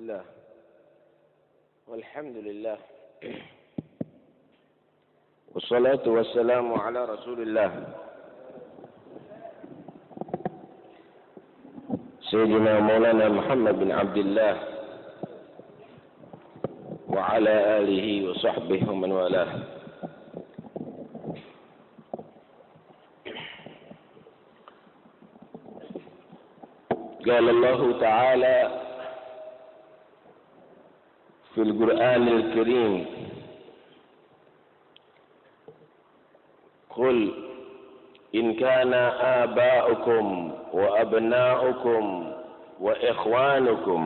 Bismillah. Walhamdulillah. Wassalatu wassalamu ala Rasulillah. Sayyidina Maulana Muhammad bin Abdullah wa ala alihi wa sahbihi wa man walah. قال الله تعالى في القرآن الكريم قل إن كان آباؤكم وأبناؤكم وإخوانكم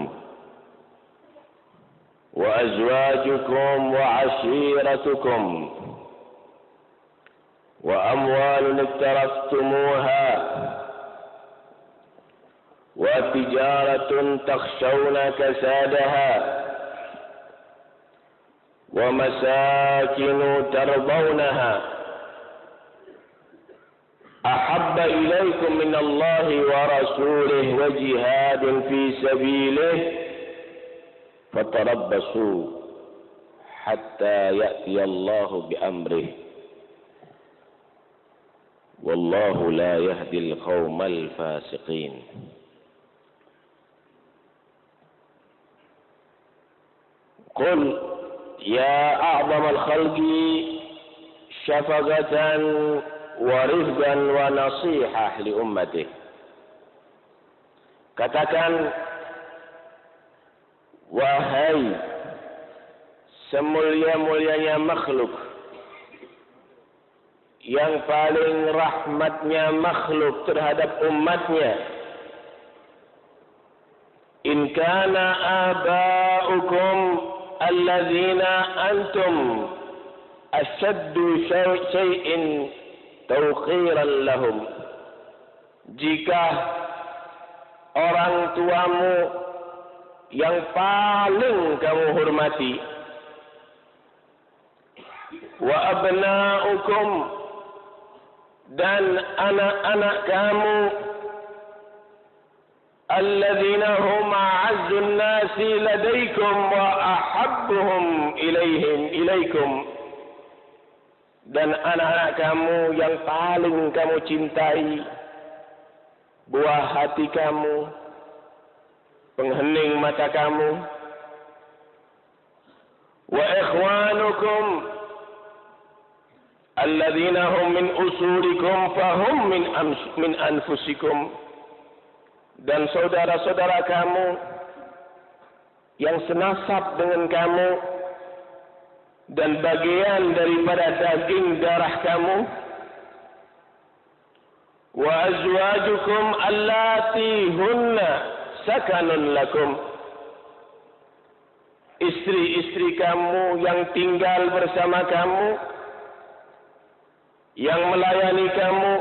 وأزواجكم وعشيرتكم وأموال اقترفتموها وتجارة تخشون كسادها ومساكن ترضونها أحب إليكم من الله ورسوله وجهاد في سبيله فتربصوا حتى يأتي الله بأمره والله لا يهدي القوم الفاسقين. قل يا أعظم الخلق شفقة ورفقا ونصيحة لأمته. Katakan, wahai semulia-mulianya makhluk, yang paling rahmatnya makhluk terhadap umatnya, in kana aba'ukum alladzina antum ashaddu syai'in tawqiran lahum. Jika orang tuamu yang paling kamu hormati, wa abna'ukum, dan anak-anak kamu, alladzina hum a'azzun nasi ladaikum wa ahabbuhum ilaikum, dan anak-anak kamu yang paling kamu cintai, buah hati kamu, penghening mata kamu, wa ikhwanukum alladzina hum min usurikum fahum min anfusikum, dan saudara-saudara kamu yang senasab dengan kamu dan bagian daripada daging darah kamu, wa azwajukum allati hunna sakanun lakum, istri-istri kamu yang tinggal bersama kamu, yang melayani kamu,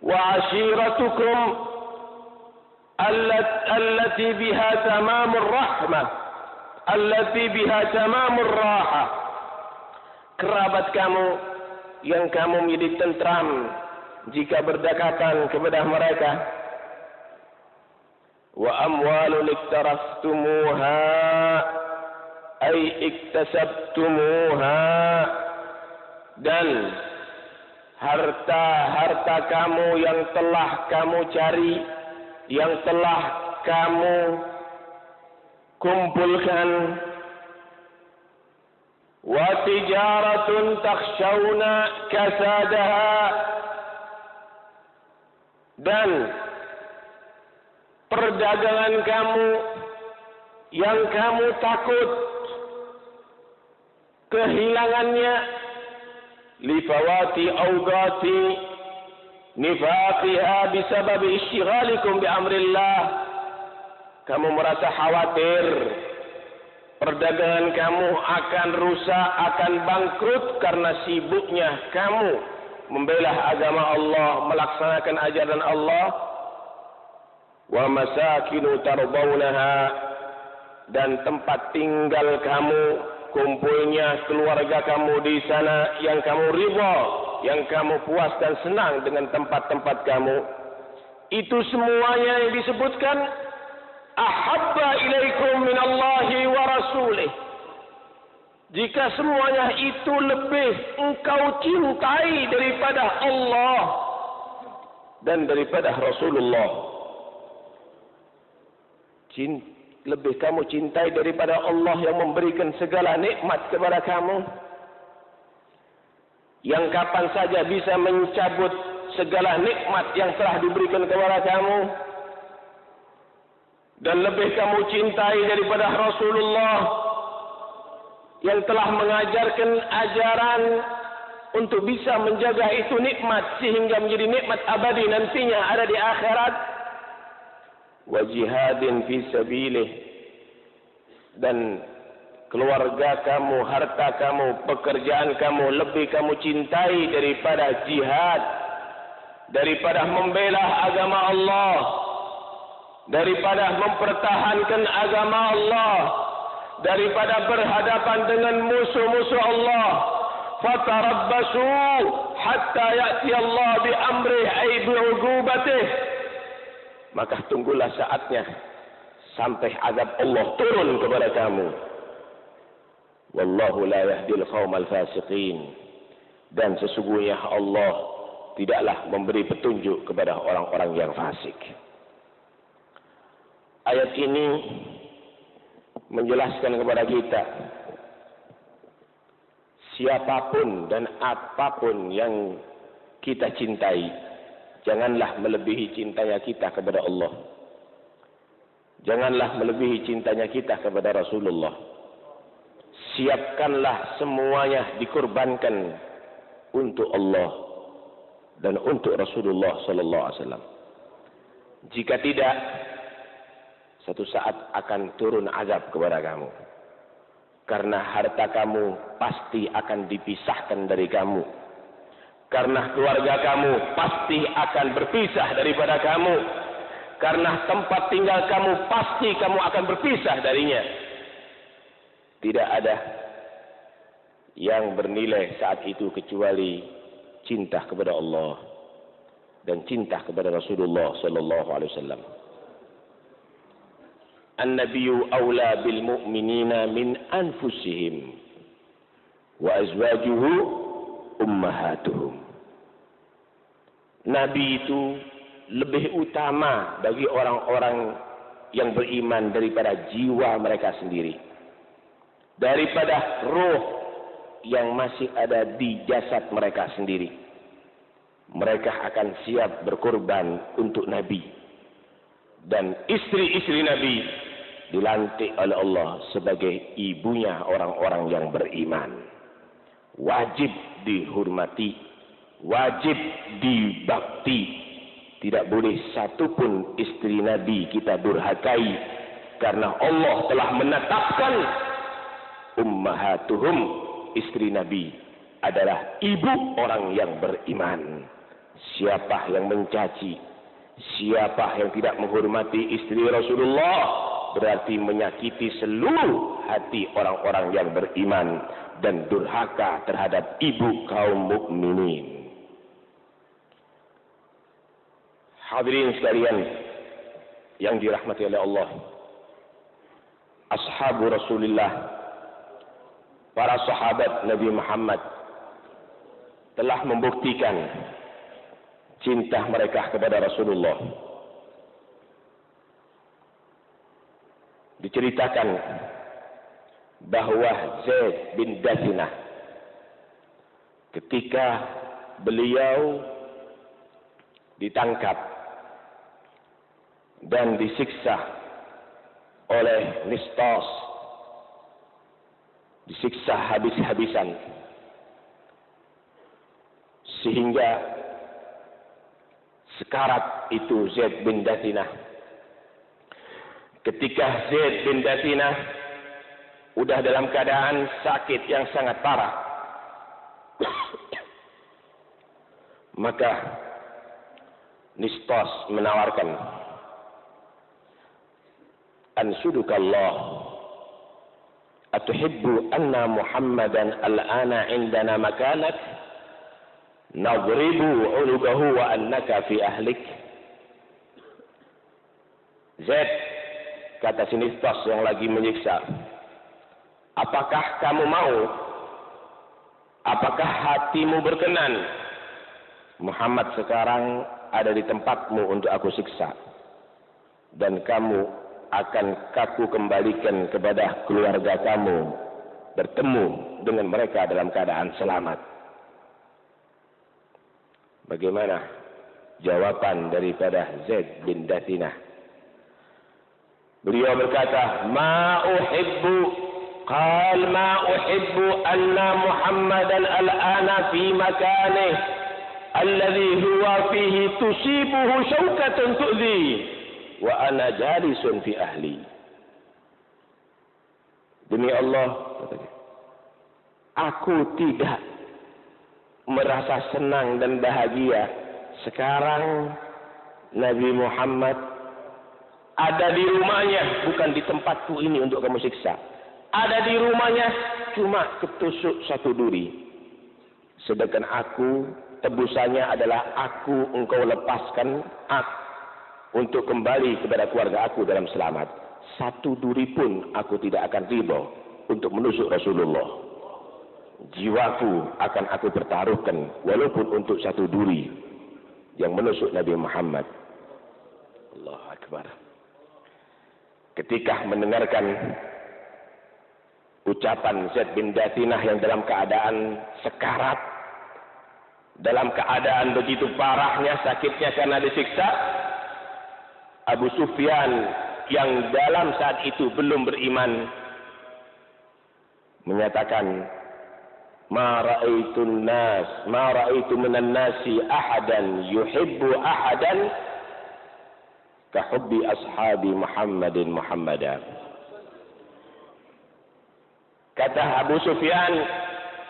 wa ashiratukum allati biha tamamur rahmah, allati biha tamamur raha, kerabat kamu yang kamu menjadi tentram jika berdekatan kepada mereka, wa amwalun iktaraftumuha ay iktasabtumuha, dan harta-harta kamu yang telah kamu cari, yang telah kamu kumpulkan, wa tijaratun takhshawna kasadaha, dan perdagangan kamu yang kamu takut kehilangannya, lifawati awqati nifaqiha bisabab ishtighalikum bi amrillah, kamu merasa khawatir perdagangan kamu akan rusak, akan bangkrut karena sibuknya kamu membela agama Allah, melaksanakan ajaran Allah. Wa masakinu tarbaunaha, dan tempat tinggal kamu, kumpulnya keluarga kamu di sana yang kamu ridha, yang kamu puas dan senang dengan tempat-tempat kamu. Itu semuanya yang disebutkan ahabba ilaikum minallahi wa rasulih. Jika semuanya itu lebih engkau cintai daripada Allah dan daripada Rasulullah, lebih kamu cintai daripada Allah yang memberikan segala nikmat kepada kamu, yang kapan saja bisa mencabut segala nikmat yang telah diberikan kepada kamu, dan lebih kamu cintai daripada Rasulullah yang telah mengajarkan ajaran untuk bisa menjaga itu nikmat sehingga menjadi nikmat abadi nantinya ada di akhirat. Wa jihadin fi sabilih, dan keluarga kamu, harta kamu, pekerjaan kamu lebih kamu cintai daripada jihad, daripada membela agama Allah, daripada mempertahankan agama Allah, daripada berhadapan dengan musuh-musuh Allah. Fatarabbasu hatta ya'ti Allah bi amrih ay bi uqubatih. Maka tunggulah saatnya sampai azab Allah turun kepada kamu. Wallahu la yahdil qaumal fasiqin. Dan sesungguhnya Allah tidaklah memberi petunjuk kepada orang-orang yang fasik. Ayat ini menjelaskan kepada kita, siapapun dan apapun yang kita cintai, janganlah melebihi cintanya kita kepada Allah. Janganlah melebihi cintanya kita kepada Rasulullah. Siapkanlah semuanya dikorbankan untuk Allah dan untuk Rasulullah sallallahu alaihi wasallam. Jika tidak, satu saat akan turun azab kepada kamu. Karena harta kamu pasti akan dipisahkan dari kamu. Karena keluarga kamu pasti akan berpisah daripada kamu. Karena tempat tinggal kamu pasti kamu akan berpisah darinya. Tidak ada yang bernilai saat itu kecuali cinta kepada Allah dan cinta kepada Rasulullah sallallahu alaihi wasallam. An-nabiyyu awla bil mu'minina min anfusihim wa azwajuhu ummahatuhum. Nabi itu lebih utama bagi orang-orang yang beriman daripada jiwa mereka sendiri, daripada roh yang masih ada di jasad mereka sendiri. Mereka akan siap berkorban untuk Nabi, dan istri-istri Nabi dilantik oleh Allah sebagai ibunya orang-orang yang beriman. Wajib dihormati, wajib dibakti. Tidak boleh satupun istri Nabi kita durhakai, karena Allah telah menetapkan ummahatuhum, istri Nabi adalah ibu orang yang beriman. Siapa yang mencaci, siapa yang tidak menghormati istri Rasulullah, berarti menyakiti seluruh hati orang-orang yang beriman dan durhaka terhadap ibu kaum mukminin. Hadirin sekalian yang dirahmati oleh Allah, ashabu Rasulullah, para sahabat Nabi Muhammad telah membuktikan cinta mereka kepada Rasulullah. Diceritakan bahwa Zaid bin Dathinah ketika beliau ditangkap dan disiksa oleh Nistas, disiksa habis-habisan, sehingga sekarat itu Zaid bin Dathinah. Ketika Zaid bin Dathinah udah dalam keadaan sakit yang sangat parah, maka Nistas menawarkan, anshudukallah atuhibbu anna Muhammadan al-ana indana makanak nadribu unugahu wa annaka fi ahlik. Zaid, kata Sinistas yang lagi menyiksa, apakah kamu mau? Apakah hatimu berkenan? Muhammad sekarang ada di tempatmu untuk aku siksa. Dan kamu akan aku kembalikan kepada keluarga kamu. Bertemu dengan mereka dalam keadaan selamat. Bagaimana jawaban daripada Zaid bin Dathinah? Beliau berkata, Ma uhibbu قال ما أحب أن محمدا الآن في مكانه الذي هو فيه تصيبه شوكة تؤذي وأنا جالس في أهلي. Demi Allah, aku tidak merasa senang dan bahagia sekarang Nabi Muhammad ada di rumahnya, bukan di tempatku ini untuk kamu siksa. Ada di rumahnya, cuma ketusuk satu duri. Sedangkan aku, tebusannya adalah engkau lepaskan untuk kembali kepada keluarga aku dalam selamat. Satu duri pun aku tidak akan ridha untuk menusuk Rasulullah. Jiwaku akan aku pertaruhkan walaupun untuk satu duri yang menusuk Nabi Muhammad. Allahu Akbar. Ketika mendengarkan ucapan Zaid bin Dathinah yang dalam keadaan sekarat, dalam keadaan begitu parahnya sakitnya karena disiksa, Abu Sufyan yang dalam saat itu belum beriman menyatakan, ma ra'aitu minan nasi ahadan yuhibbu ahadan ka hubbi ashabi Muhammadin Muhammadan. Kata Abu Sufyan,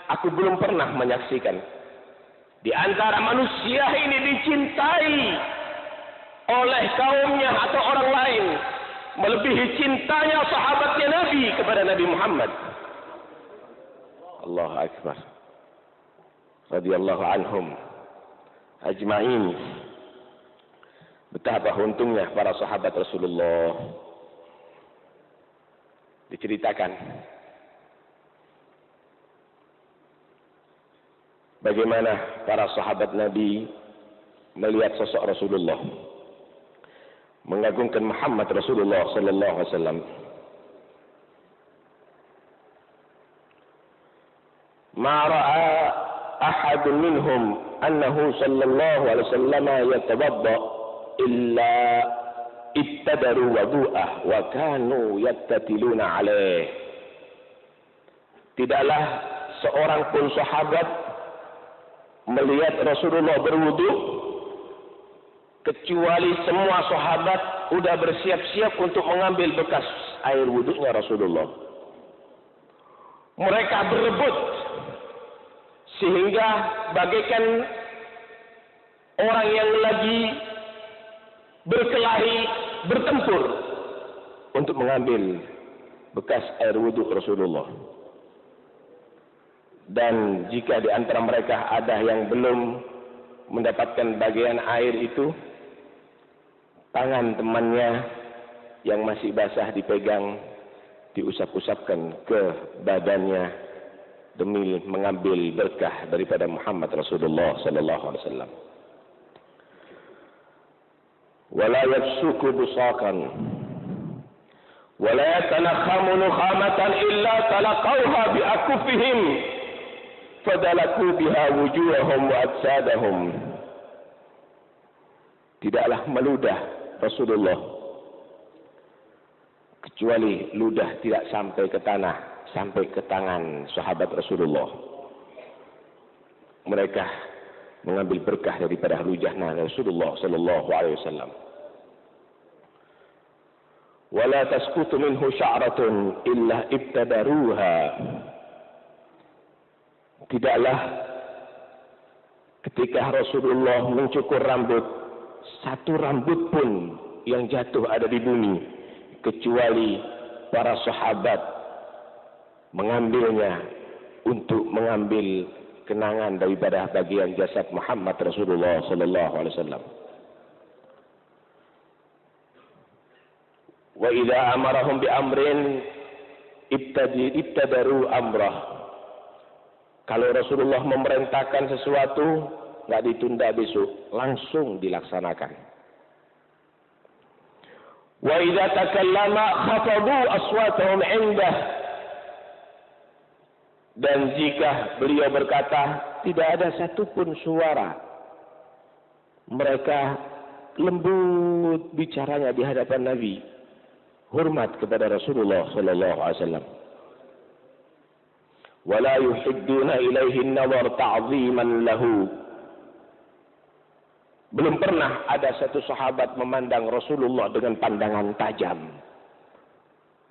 aku belum pernah menyaksikan di antara manusia ini dicintai oleh kaumnya atau orang lain melebihi cintanya sahabatnya Nabi kepada Nabi Muhammad. Allahu Akbar. Radhiyallahu anhum ajma'in. Betapa untungnya para sahabat Rasulullah. Diceritakan bagaimana para sahabat Nabi melihat sosok Rasulullah, mengagungkan Muhammad Rasulullah sallallahu alaihi wasallam. Ma ra'a ahad minhum annahu sallallahu alaihi wasallam yatawadda illa ittadaru wudu'ah wa kanu yattatiluna alaih. Tidaklah seorang pun sahabat melihat Rasulullah berwudu kecuali semua sahabat sudah bersiap-siap untuk mengambil bekas air wudunya Rasulullah. Mereka berebut sehingga bagaikan orang yang lagi berkelahi bertempur untuk mengambil bekas air wudu Rasulullah. Dan jika di antara mereka ada yang belum mendapatkan bagian air itu, tangan temannya yang masih basah dipegang, diusap-usapkan ke badannya demi mengambil berkah daripada Muhammad Rasulullah sallallahu alaihi wasallam. Wala yafsuku busaqan wala yatanakhamu nukhamatan illa talaqawha biakufihim fadalaku biha wujuhahum wa ajsadahum. Tidaklah meludah Rasulullah kecuali ludah tidak sampai ke tanah, sampai ke tangan sahabat Rasulullah. Mereka mengambil berkah daripada lujahnya Rasulullah sallallahu alaihi wasallam. Wala tasqutu minhu sya'ratun illa ibtadaruha. Tidaklah ketika Rasulullah mencukur rambut, satu rambut pun yang jatuh ada di bumi kecuali para sahabat mengambilnya untuk mengambil kenangan daripada bagian jasad Muhammad Rasulullah sallallahu alaihi wasallam. Wa idza amarahum bi amrin ibtadaru amrah. Kalau Rasulullah memerintahkan sesuatu, nggak ditunda besok, langsung dilaksanakan. Wa idza takallama khafadu aswatahum indah. Dan jika beliau berkata, tidak ada satupun suara, mereka lembut bicaranya di hadapan Nabi, hormat kepada Rasulullah sallallahu alaihi wasallam. Wala yuhidduna ilaihi an-nazar ta'ziman lahu. Belum pernah ada satu sahabat memandang Rasulullah dengan pandangan tajam.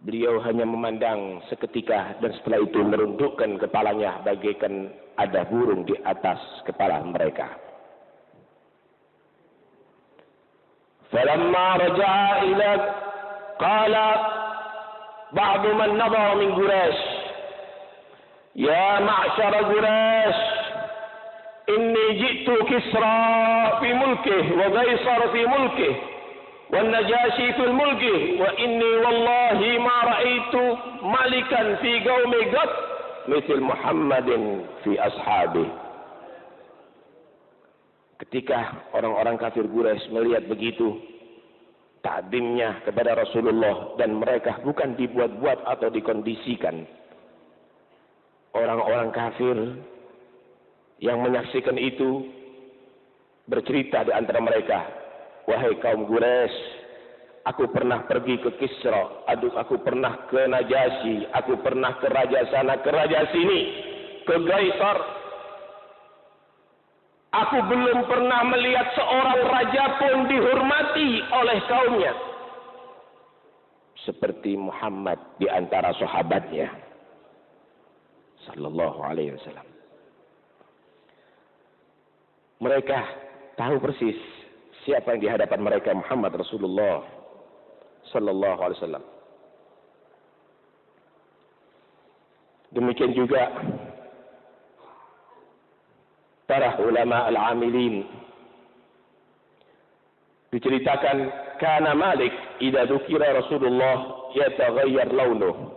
Beliau hanya memandang seketika dan setelah itu merundukkan kepalanya bagaikan ada burung di atas kepala mereka. Falamma raja'a ila qala ba'du man nadhara min Quraisy ya ma'syara Quraisy inni ji'tu Kisra fi mulkih wa Qaisar fi mulkih wan Najashi fi mulkih wa inni wallahi ma ra'aitu malikan fi qaumi qat mithl Muhammadin fi ashabi. Ketika orang-orang kafir Quraisy melihat begitu takdimnya kepada Rasulullah dan mereka bukan dibuat-buat atau dikondisikan. Orang-orang kafir yang menyaksikan itu bercerita di antara mereka, wahai kaum Quraisy, aku pernah pergi ke Kisra, aku pernah ke Najasyi, aku pernah ke raja sana, ke raja sini, ke Qaisar. Aku belum pernah melihat seorang raja pun dihormati oleh kaumnya seperti Muhammad di antara sahabatnya sallallahu alaihi wasallam. Mereka tahu persis siapa yang di hadapan mereka, Muhammad Rasulullah sallallahu alaihi wasallam. Demikian juga para ulama al-amilin diceritakan kana Malik idza dzukira Rasulullah yataghayyar launuhu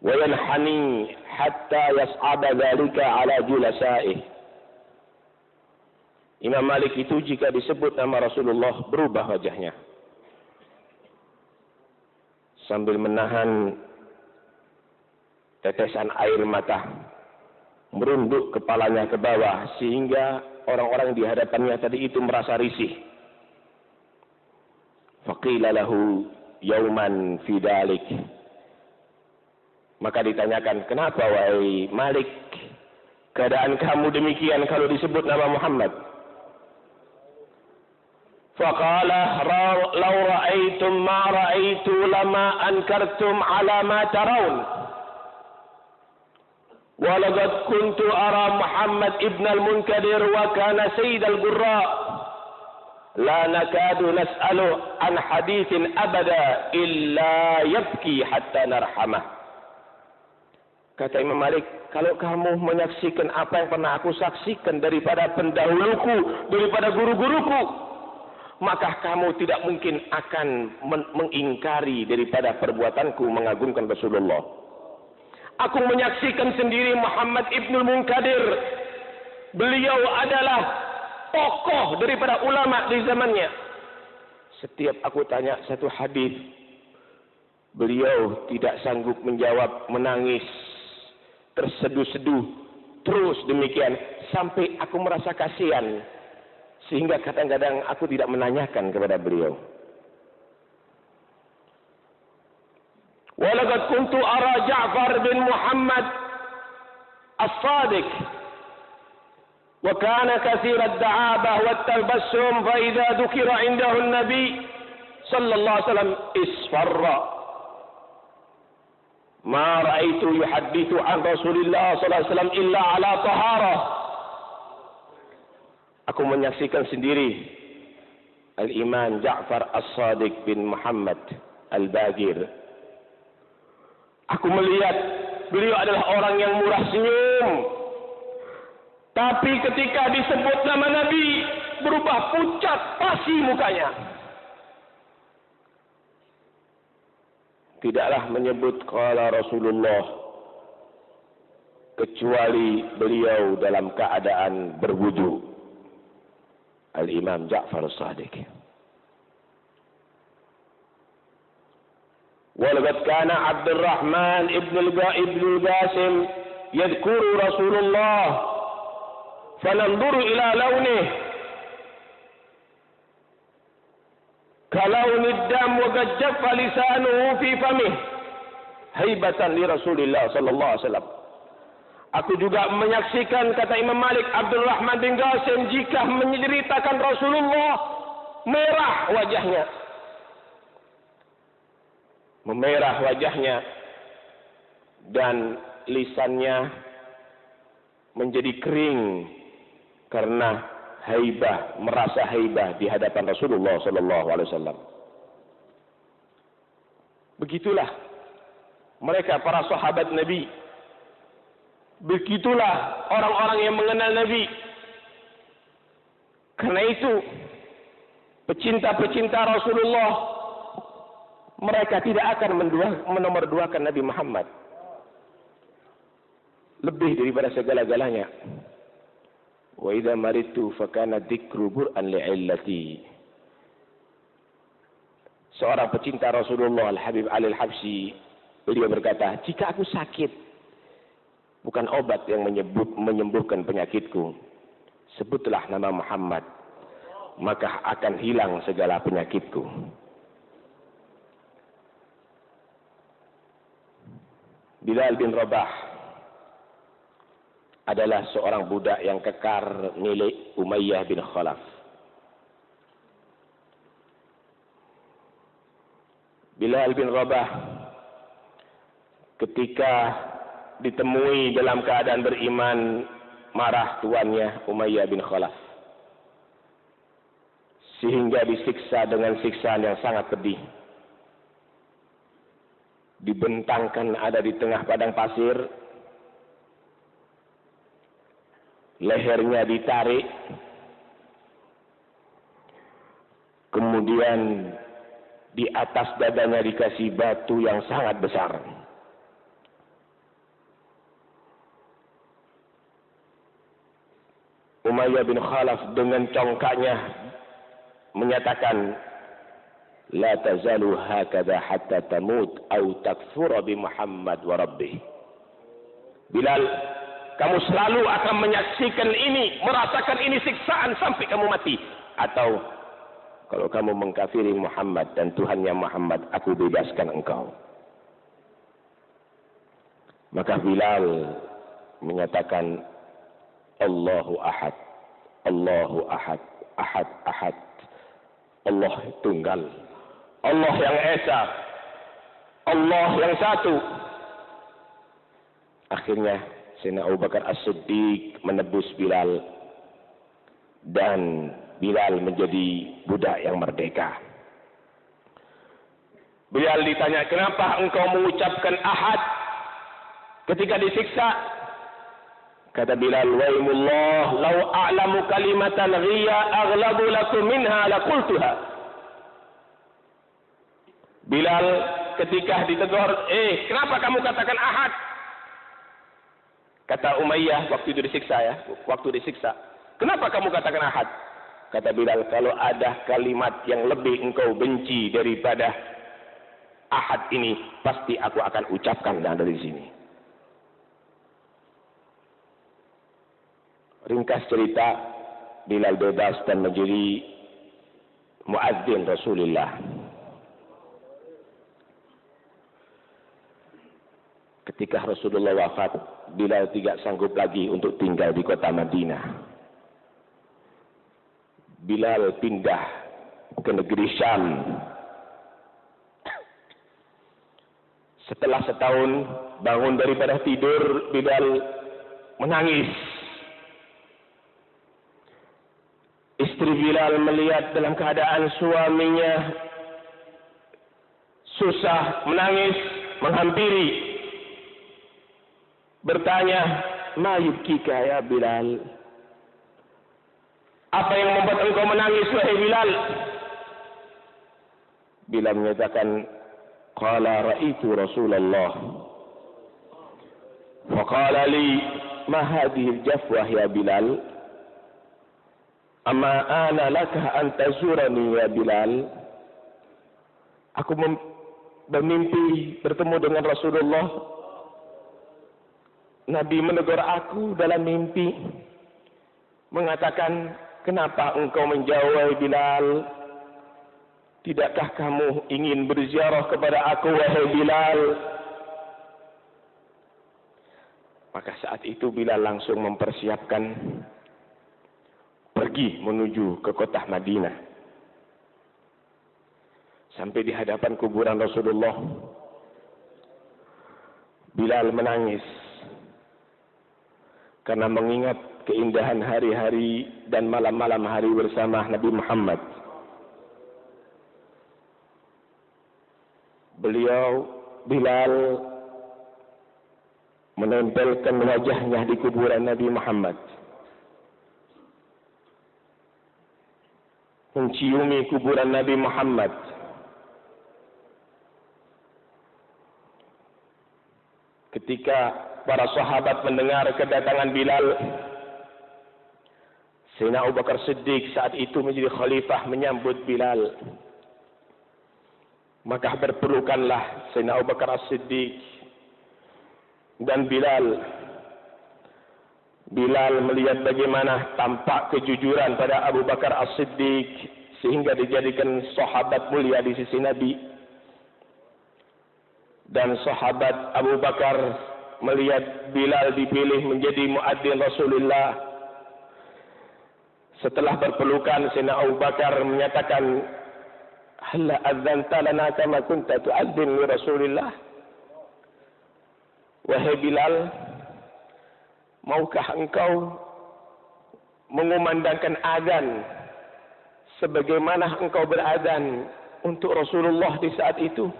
wa yanhani hatta yas'ada dzalika ala julasa'ih. Imam Malik itu jika disebut nama Rasulullah berubah wajahnya sambil menahan tetesan air mata, merunduk kepalanya ke bawah sehingga orang-orang di hadapannya tadi itu merasa risih. Faqila lahu yauman fi dalik. Maka ditanyakan, kenapa wahai Malik keadaan kamu demikian kalau disebut nama Muhammad? Faqala law ra'aitum ma ra'aitu lama ankartum ala ma tarawun. ولقد كنت أرى محمد ابن المنكدر وكان سيد القراء لا نكاد نسأله عن حديث أبدا إلا يبكي حتى نرحمه. Kata Imam Malik, kalau kamu menyaksikan apa yang pernah aku saksikan daripada pendahuluku, daripada guru-guruku, maka kamu tidak mungkin akan mengingkari daripada perbuatanku mengagungkan Rasulullah. Aku menyaksikan sendiri Muhammad Ibnul Munkadir. Beliau adalah tokoh daripada ulama di zamannya. Setiap aku tanya satu hadis, beliau tidak sanggup menjawab, menangis, terseduh-seduh, terus demikian sampai aku merasa kasihan, sehingga kadang-kadang aku tidak menanyakan kepada beliau. Walaqad kuntu ara Ja'far bin Muhammad as-Sadiq wa kana katsir ad-da'abah wa at-tabassum fa idza dhukira 'indahu an-nabi sallallahu alaihi wasallam isfarra ma ra'aitu yuhaddithu 'an Rasulillah sallallahu alaihi wasallam illa 'ala taharah. Aku menyaksikan sendiri Al-Imam Ja'far as-Sadiq bin Muhammad al-Bagir. Aku melihat beliau adalah orang yang murah senyum. Tapi ketika disebut nama Nabi, berubah pucat pasi mukanya. tidaklah menyebut qala Rasulullah kecuali beliau dalam keadaan berwudu. Al-Imam Ja'far As-Sadiq. Walaqad kana Abdurrahman ibn al-Qasim yadhkuru Rasulullah fananzuru ila launih kalaunid dam wa gajjafa lisanuhu fi famih haibatan li Rasulillah sallallahu alaihi wasallam. Aku juga menyaksikan, kata Imam Malik, Abdurrahman bin Qasim jika menceritakan Rasulullah merah wajahnya. Memerah wajahnya dan lisannya menjadi kering karena haibah, merasa haibah di hadapan Rasulullah sallallahu alaihi wasallam. Begitulah mereka para sahabat Nabi. Begitulah orang-orang yang mengenal Nabi. Karena itu pecinta-pecinta Rasulullah, mereka tidak akan menomorduakan Nabi Muhammad lebih daripada segala-galanya. Wa idza maritu fakana dzikru bur'an li'illati. Seorang pecinta Rasulullah, Al-Habib Ali Al-Habsyi, beliau berkata, jika aku sakit, bukan obat yang menyembuhkan penyakitku, sebutlah nama Muhammad, maka akan hilang segala penyakitku. Bilal bin Rabah adalah seorang budak yang kekar milik Umayyah bin Khalaf. Bilal bin Rabah ketika ditemui dalam keadaan beriman, marah tuannya Umayyah bin Khalaf, sehingga disiksa dengan siksaan yang sangat pedih. Dibentangkan ada di tengah padang pasir, lehernya ditarik, kemudian di atas dadanya dikasih batu yang sangat besar. Umayyah bin Khalaf dengan congkaknya menyatakan, la tazalu hakadha hatta tamut au takfura bi Muhammad wa rabbih. Bilal, kamu selalu akan menyaksikan ini, merasakan ini siksaan sampai kamu mati, atau kalau kamu mengkafiri Muhammad dan Tuhannya Muhammad, aku bebaskan engkau. Maka Bilal menyatakan, Allahu ahad, Allahu ahad, ahad, ahad. Allah tunggal, Allah yang esa, Allah yang satu. Akhirnya Sayyidina Abu Bakar As-Siddiq menebus Bilal, dan Bilal menjadi budak yang merdeka. Bilal ditanya, kenapa engkau mengucapkan ahad ketika disiksa? Kata Bilal, waimullah law a'lamu kalimatan ghiya aghlabu lakum minha laqultuha. Bilal ketika ditegur, kenapa kamu katakan ahad? Kata Umayyah waktu itu disiksa, kenapa kamu katakan ahad? Kata Bilal, kalau ada kalimat yang lebih engkau benci daripada ahad ini, pasti aku akan ucapkan dari sini. Ringkas cerita, Bilal bebas dan menjadi muadzin Rasulullah. Ketika Rasulullah wafat, Bilal tidak sanggup lagi untuk tinggal di kota Madinah. Bilal pindah ke negeri Syam. Setelah setahun bangun daripada tidur, Bilal menangis. Istri Bilal melihat dalam keadaan suaminya susah, menangis, menghampiri, bertanya, ma yubkika ya Bilal? Apa yang membuat engkau menangis, wahai Bilal? Bilal menyatakan, qala ra'aitu Rasulullah faqala li ma hadhihi al-jafwah ya Bilal amma ana laka an tazurani ya Bilal. Aku bermimpi bertemu dengan Rasulullah. Nabi menegur aku dalam mimpi, mengatakan, kenapa engkau menjauh Bilal? Tidakkah kamu ingin berziarah kepada aku, wahai Bilal? Maka saat itu Bilal langsung mempersiapkan pergi menuju ke kota Madinah. Sampai di hadapan kuburan Rasulullah, Bilal menangis karena mengingat keindahan hari-hari dan malam-malam hari bersama Nabi Muhammad. Bilal menempelkan wajahnya di kuburan Nabi Muhammad, menciumi kuburan Nabi Muhammad. Ketika para sahabat mendengar kedatangan Bilal, Sayyidina Abu Bakar Siddiq saat itu menjadi khalifah menyambut Bilal. Maka berpelukanlah Sayyidina Abu Bakar As-Siddiq dan Bilal. Bilal melihat bagaimana tampak kejujuran pada Abu Bakar As-Siddiq sehingga dijadikan sahabat mulia di sisi Nabi. Dan sahabat Abu Bakar melihat Bilal dipilih menjadi muadzin Rasulullah. Setelah berpelukan, Sayyidina Abu Bakar menyatakan, halla adzanta lana kama kunta tu'adzin li Rasulillah. Wahai Bilal, maukah engkau mengumandangkan azan sebagaimana engkau berazan untuk Rasulullah di saat itu?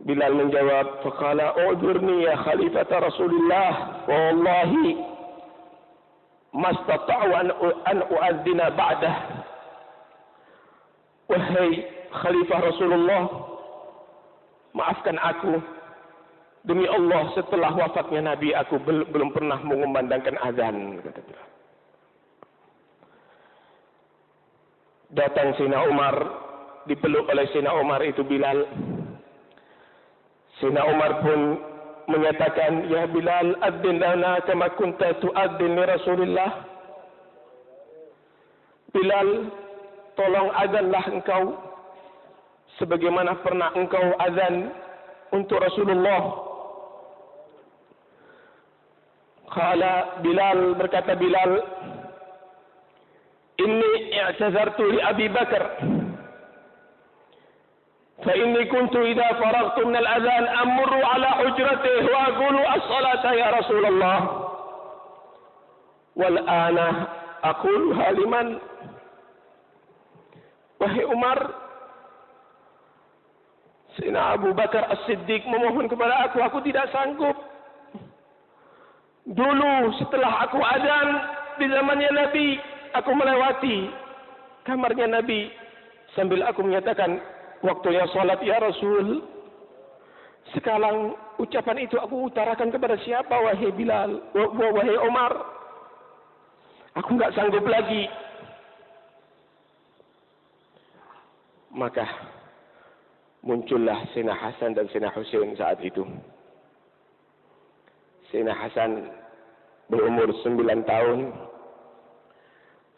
Bilal menjawab, faqala ujurni ya khalifata Rasulillah, wallahi mastata'u an u'adzina ba'dah. Wahai khalifah Rasulullah, maafkan aku, demi Allah setelah wafatnya Nabi aku belum pernah mengumandangkan azan, kata Bilal. Datang Sayyidina Umar, dipeluk oleh Sayyidina Umar itu Bilal. Sayyidina Umar pun menyatakan, ya Bilal, adzin lana kama kunta tu'adzin li Rasulillah. Bilal, tolong azanlah engkau sebagaimana pernah engkau azan untuk Rasulullah. Qala Bilal, berkata Bilal, inni i'tazartu li Abi Bakar fa inni kuntu idza faragtu min al-adhan amurru ala hujratihi wa aqulu as-salata ya Rasulullah wal ana aquluha liman. Wahai Umar, Sayyidina Abu Bakar As-Siddiq memohon kepada aku tidak sanggup. Dulu setelah aku azan di zamannya Nabi, aku melewati kamarnya Nabi sambil aku menyatakan, waktunya salat ya Rasul. Sekarang ucapan itu aku utarakan kepada siapa, wahai Bilal, wahai Umar? Aku enggak sanggup lagi. Maka muncullah Sayyidina Hasan dan Sayyidina Husain saat itu. Sayyidina Hasan berumur 9 tahun.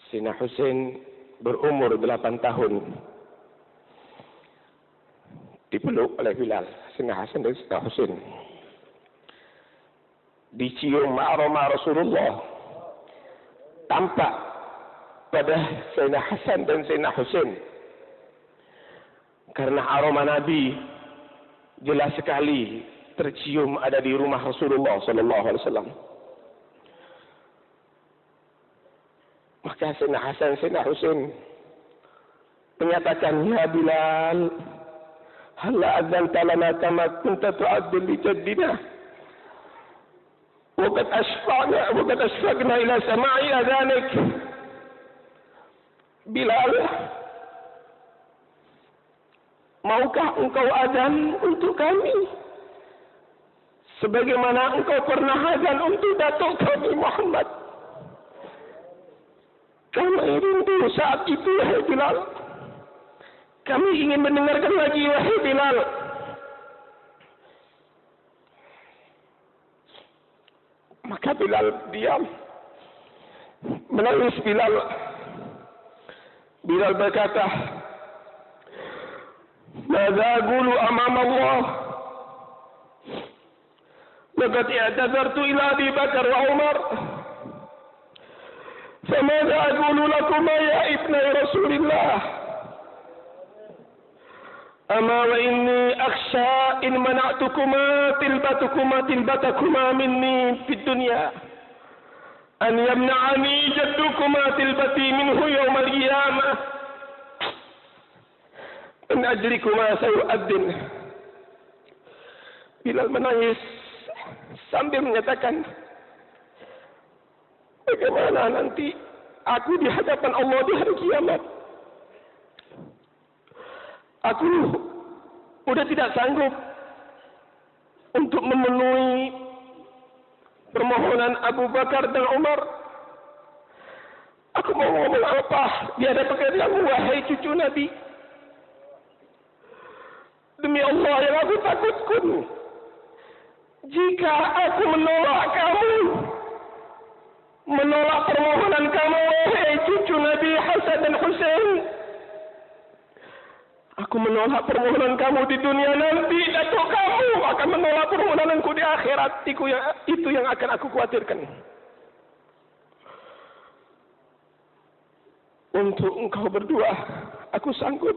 Sayyidina Husain berumur 8 tahun. Dipeluk oleh Bilal, Sayyidina Hasan dan Sayyidina Husain. Dicium aroma Rasulullah. Tampak pada Sayyidina Hasan dan Sayyidina Husain. Karena aroma Nabi jelas sekali tercium ada di rumah Rasulullah sallallahu alaihi wasallam. Maka Sayyidina Hasan, Sayyidina Husain menyatakan, ya Bilal, halla adzanta lana kama kunta tu'addil li jaddina wa qad ashfaqna ila sama'i adhanik. Bilal, maukah engkau azan untuk kami? Sebagaimana engkau pernah azan untuk datuk kami Muhammad. Kami rindu saat itu, wahai Bilal. Kami ingin mendengarkan lagi, wahai Bilal. Maka Bilal diam. Menangis Bilal. Bilal berkata, "Madza aqulu amam Allah? Laqad i'tazartu ila Abi Bakar wa Umar. Famadza aqulu lakuma ya ibnai Rasulillah? Ama wa inni akhsha in mana'tukuma tilbatakuma minni fid dunya an yamna'ani jaddukuma tilbati minhu yawmal qiyamah min ajrikuma sayu'addin." Bilal menangis sambil menyatakan, bagaimana nanti aku di hadapan Allah di hari kiamat? Aku sudah tidak sanggup untuk memenuhi permohonan Abu Bakar dan Umar. Aku mau ngomong apa di hadapan kalian, wahai cucu Nabi? Demi Allah yang aku takutkan, jika aku menolak kamu, menolak permohonan kamu, wahai cucu Nabi Hasan dan Husain, aku menolak permohonan kamu di dunia nanti, datuk kamu akan menolak permohonanku di akhirat. Itu yang akan aku khawatirkan. Untuk engkau berdua, aku sanggup.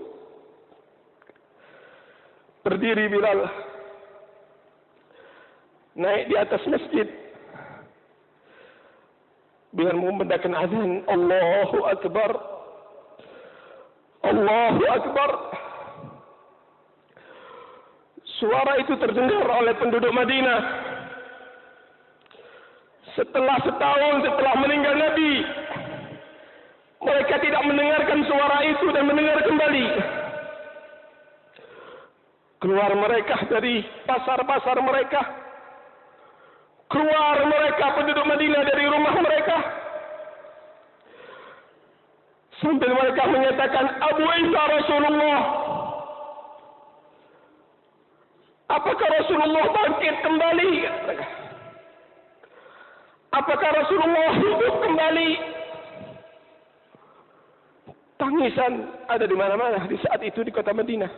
Berdiri Bilal, naik di atas masjid. Bilal memandangkan azan, Allahu Akbar, Allahu Akbar. Suara itu terdengar oleh penduduk Madinah. Setelah setahun setelah meninggal Nabi, mereka tidak mendengarkan suara itu dan mendengar kembali. Keluar mereka dari pasar-pasar mereka. Keluar mereka penduduk Madinah dari rumah mereka. Sambil mereka menyatakan, Abu Isa Rasulullah. Apakah Rasulullah bangkit kembali? Apakah Rasulullah hidup kembali? Tangisan ada di mana-mana di saat itu di kota Madinah.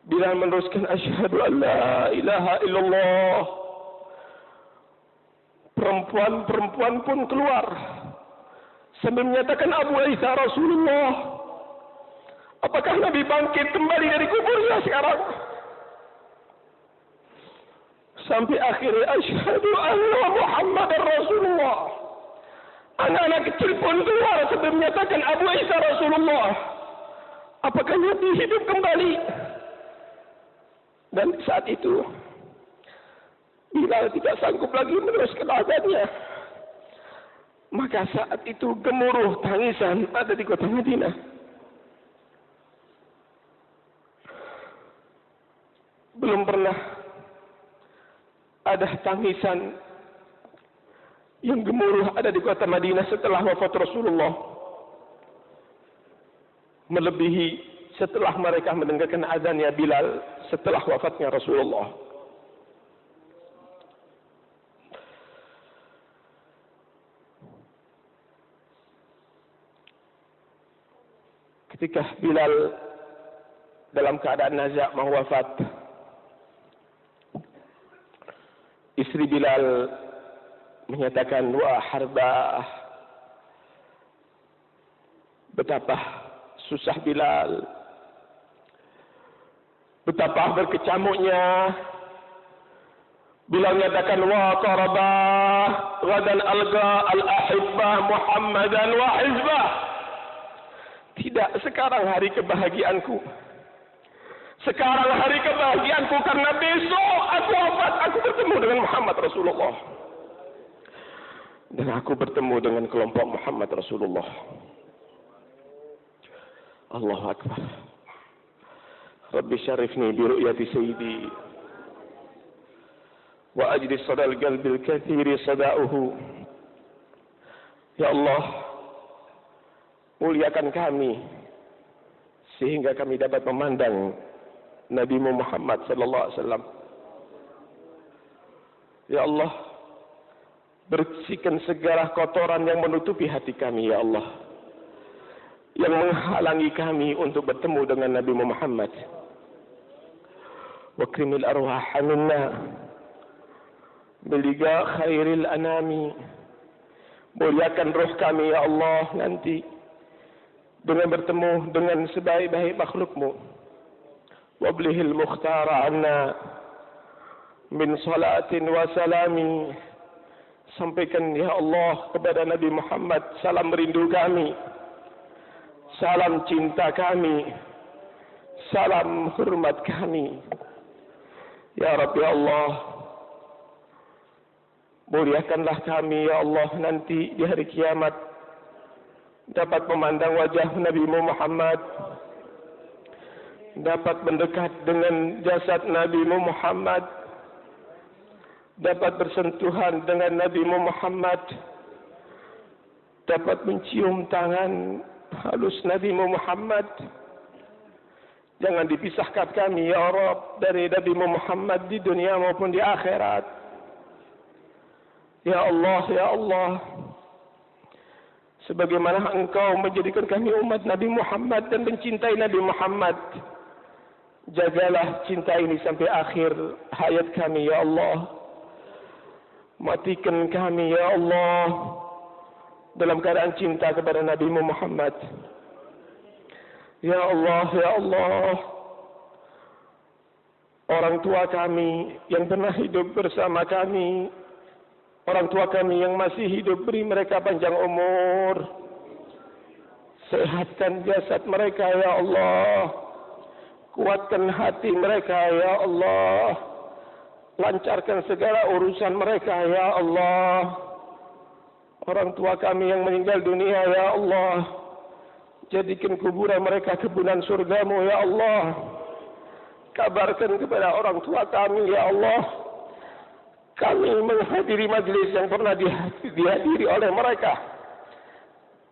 Bilal meneruskan, asyhadu an la ilaha illallah. Perempuan-perempuan pun keluar sambil menyatakan, Abu Isa Rasulullah. Apakah Nabi bangkit kembali dari kuburnya sekarang? Sampai akhirnya, asyhadu anna Muhammadar Rasulullah. Anak-anak kecil pun keluar sambil menyatakan, Abu Isa Rasulullah. Apakah Nabi hidup kembali? Dan saat itu Bilal tidak sanggup lagi meneruskan azannya. Maka saat itu gemuruh tangisan ada di kota Madinah. Belum pernah ada tangisan yang gemuruh ada di kota Madinah setelah wafat Rasulullah. Melebihi setelah mereka mendengarkan azannya Bilal setelah wafatnya Rasulullah. Ketika Bilal dalam keadaan nazak mau wafat, istri Bilal menyatakan, wah Harbah, betapa susah Bilal, betapa berkecamuknya. Bilal menyatakan, wa qarabah ghadan alga al-ahibbah Muhammadan wa hizbah. Tidak, sekarang hari kebahagiaanku. Sekarang hari kebahagiaanku karena besok aku wafat, aku bertemu dengan Muhammad Rasulullah. Dan aku bertemu dengan kelompok Muhammad Rasulullah. Allahu Akbar. Rabbi syarifni bi ru'yati sayyidi wa ajdi sadal qalbil kathiri sada'uhu. Ya Allah, muliakan kami sehingga kami dapat memandang Nabi Muhammad sallallahu alaihi wasallam. Ya Allah, bersihkan segala kotoran yang menutupi hati kami, ya Allah, yang menghalangi kami untuk bertemu dengan Nabi Muhammad. Wa krimil arwah minna biliga khairil anami. Muliakan roh kami, ya Allah, nanti dengan bertemu dengan sebaik-baik makhlukmu. Wablihil mukhtara anna min salatin wa salami. Sampaikan, ya Allah, kepada Nabi Muhammad salam rindu kami, salam cinta kami, salam hormat kami. Ya Rabbi Allah, muliakanlah kami, ya Allah, nanti di hari kiamat dapat memandang wajah Nabi Muhammad, dapat mendekat dengan jasad Nabi Muhammad, dapat bersentuhan dengan Nabi Muhammad, dapat mencium tangan halus Nabi Muhammad. Jangan dipisahkan kami, ya Rabb, dari Nabi Muhammad di dunia maupun di akhirat. Ya Allah, ya Allah, sebagaimana Engkau menjadikan kami umat Nabi Muhammad dan mencintai Nabi Muhammad, jagalah cinta ini sampai akhir hayat kami, ya Allah. Matikan kami, ya Allah, dalam keadaan cinta kepada Nabi Muhammad. Ya Allah, ya Allah, orang tua kami yang pernah hidup bersama kami, orang tua kami yang masih hidup, beri mereka panjang umur, sehatkan jasad mereka, ya Allah, kuatkan hati mereka, ya Allah, lancarkan segala urusan mereka, ya Allah. Orang tua kami yang meninggal dunia, ya Allah, jadikan kuburan mereka kebunan surgamu, ya Allah. Kabarkan kepada orang tua kami, ya Allah, kami menghadiri majlis yang pernah dihadiri oleh mereka.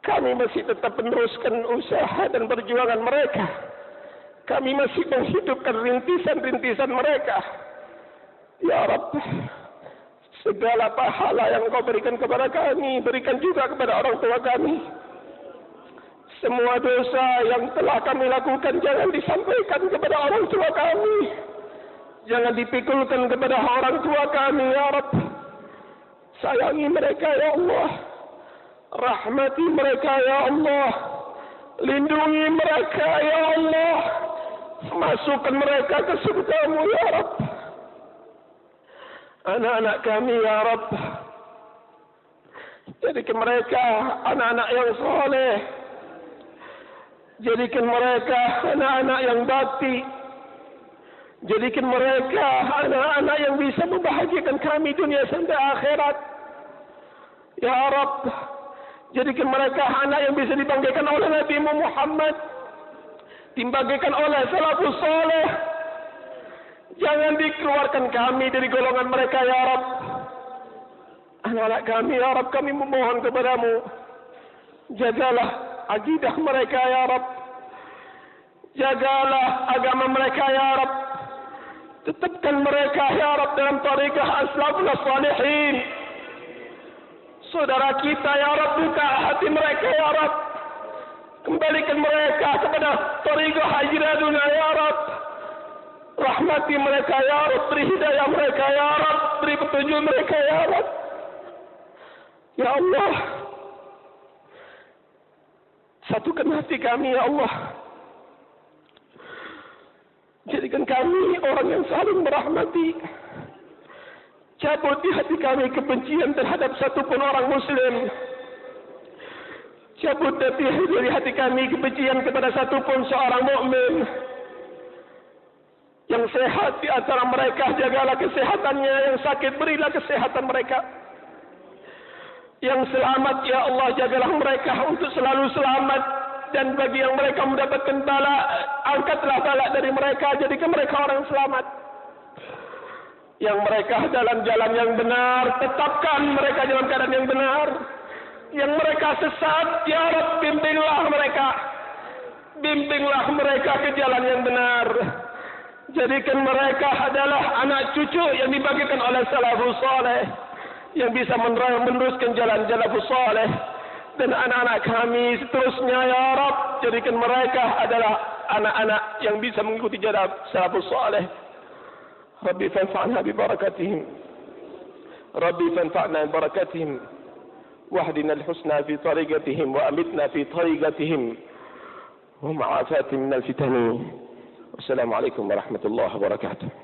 Kami masih tetap meneruskan usaha dan perjuangan mereka. Kami masih menghidupkan rintisan-rintisan mereka. Ya Rabb, segala pahala yang Kau berikan kepada kami, berikan juga kepada orang tua kami. Semua dosa yang telah kami lakukan jangan disampaikan kepada orang tua kami. Jangan dipikulkan kepada orang tua kami, ya Rabb. Sayangi mereka, ya Allah. Rahmati mereka, ya Allah. Lindungi mereka, ya Allah. Masukkan mereka ke surga-Mu, ya Rabb. Anak-anak kami, ya Rabb, jadikan mereka anak-anak yang soleh. Jadikan mereka anak-anak yang bakti. Jadikan mereka anak-anak yang bisa membahagiakan kami dunia sampai akhirat. Ya Rabb, jadikan mereka anak yang bisa dibanggakan oleh Nabi Muhammad, dibanggakan oleh salafus saleh. Jangan dikeluarkan kami dari golongan mereka, ya Rabb. Anak-anak kami, ya Rabb, kami memohon kepadamu, jagalah akidah mereka, ya Rabb. Jagalah agama mereka, ya Rabb. Tetapkan mereka, ya Rabb, dalam tariqah as-salafus salihin. Saudara kita, ya Rabb, buka hati mereka, ya Rabb. Kembalikan mereka kepada tariqah hijraduna, ya Rabb. Rahmati mereka, ya Rabb. Beri hidayah mereka, ya Rabb. Beri petunjuk mereka, ya Rabb. Ya Allah, satukan hati kami, ya Allah. Jadikan kami orang yang saling merahmati. Cabut di hati kami kebencian terhadap satupun orang Muslim. Cabut dari hati kami kebencian kepada satupun seorang mukmin. Yang sehat di antara mereka, jagalah kesehatannya. Yang sakit, berilah kesehatan mereka. Yang selamat, ya Allah, jagalah mereka untuk selalu selamat. dan bagi yang mereka mendapatkan bala, angkatlah bala dari mereka, jadikan mereka orang selamat. Yang mereka dalam jalan yang benar, tetapkan mereka dalam keadaan yang benar. Yang mereka sesat, ya Rabb, bimbinglah mereka. Bimbinglah mereka ke jalan yang benar. Jadikan mereka adalah anak cucu yang dibagikan oleh salafus saleh, yang bisa meneruskan jalan salafus saleh. Dan anak-anak kami seterusnya, ya Rabb, jadikan mereka adalah anak-anak yang bisa mengikuti jalan salafus saleh. Rabbi fanfa'na bi barakatihim. Rabbi fanfa'na bi barakatihim. Wahdina al-husna fi tariqatihim wa amitna fi tariqatihim. Wa ma'afatihim min al-fitani. Wassalamualaikum warahmatullahi wabarakatuh.